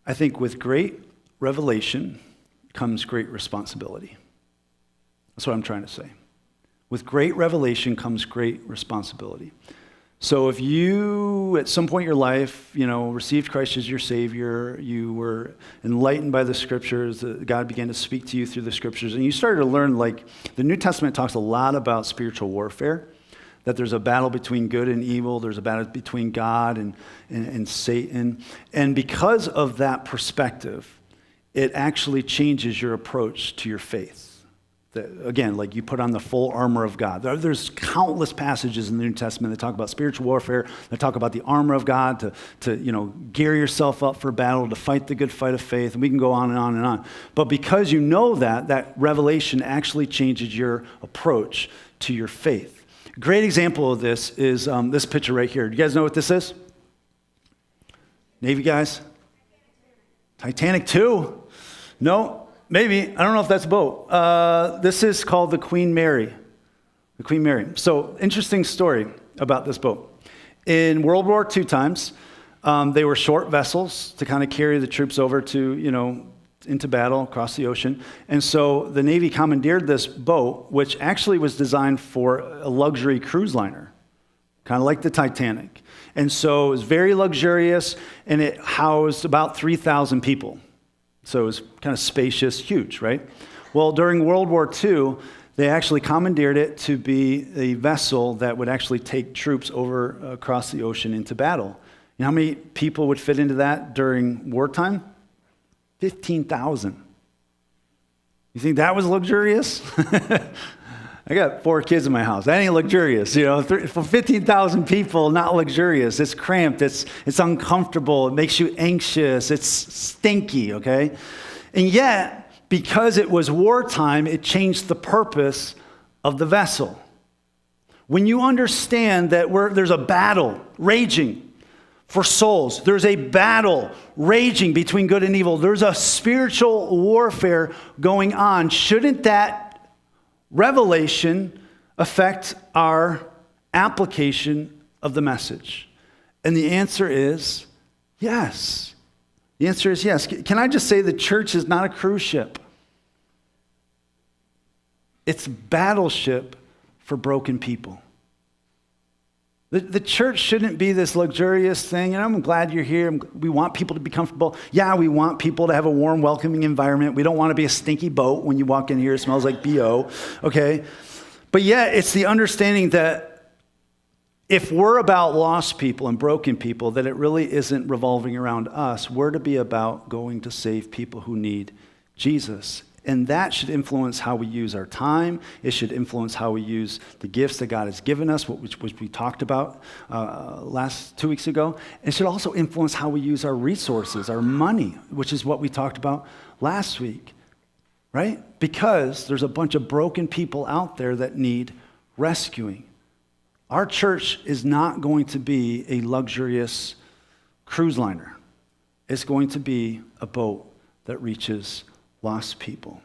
I think with great revelation comes great responsibility. That's what I'm trying to say. With great revelation comes great responsibility. So if you, at some point in your life, received Christ as your Savior, you were enlightened by the Scriptures, God began to speak to you through the Scriptures, and you started to learn, the New Testament talks a lot about spiritual warfare, that there's a battle between good and evil, there's a battle between God and Satan, and because of that perspective, it actually changes your approach to your faith. Again, you put on the full armor of God. There's countless passages in the New Testament that talk about spiritual warfare, that talk about the armor of God, to gear yourself up for battle, to fight the good fight of faith, and we can go on and on and on. But because you know that revelation actually changes your approach to your faith. A great example of this is this picture right here. Do you guys know what this is? Navy guys? Titanic 2? No? Maybe. I don't know if that's a boat. This is called the Queen Mary. The Queen Mary. So, interesting story about this boat. In World War II times, they were short vessels to kind of carry the troops over to, into battle across the ocean. And so the Navy commandeered this boat, which actually was designed for a luxury cruise liner, kind of like the Titanic. And so it was very luxurious, and it housed about 3,000 people. So it was kind of spacious, huge, right? Well, during World War II, they actually commandeered it to be a vessel that would actually take troops over across the ocean into battle. You know how many people would fit into that during wartime? 15,000. You think that was luxurious? I got 4 kids in my house. That ain't luxurious. For 15,000 people, not luxurious. It's cramped. It's uncomfortable. It makes you anxious. It's stinky, okay? And yet, because it was wartime, it changed the purpose of the vessel. When you understand that there's a battle raging for souls, there's a battle raging between good and evil, there's a spiritual warfare going on, shouldn't that revelation affect our application of the message? And the answer is yes. The answer is yes. Can I just say the church is not a cruise ship? It's a battleship for broken people. The church shouldn't be this luxurious thing, and I'm glad you're here. We want people to be comfortable. Yeah, we want people to have a warm, welcoming environment. We don't want to be a stinky boat when you walk in here. It smells like BO, okay? But yeah, it's the understanding that if we're about lost people and broken people, that it really isn't revolving around us. We're to be about going to save people who need Jesus. And that should influence how we use our time. It should influence how we use the gifts that God has given us, which we talked about 2 weeks ago. It should also influence how we use our resources, our money, which is what we talked about last week, right? Because there's a bunch of broken people out there that need rescuing. Our church is not going to be a luxurious cruise liner. It's going to be a boat that reaches lost people.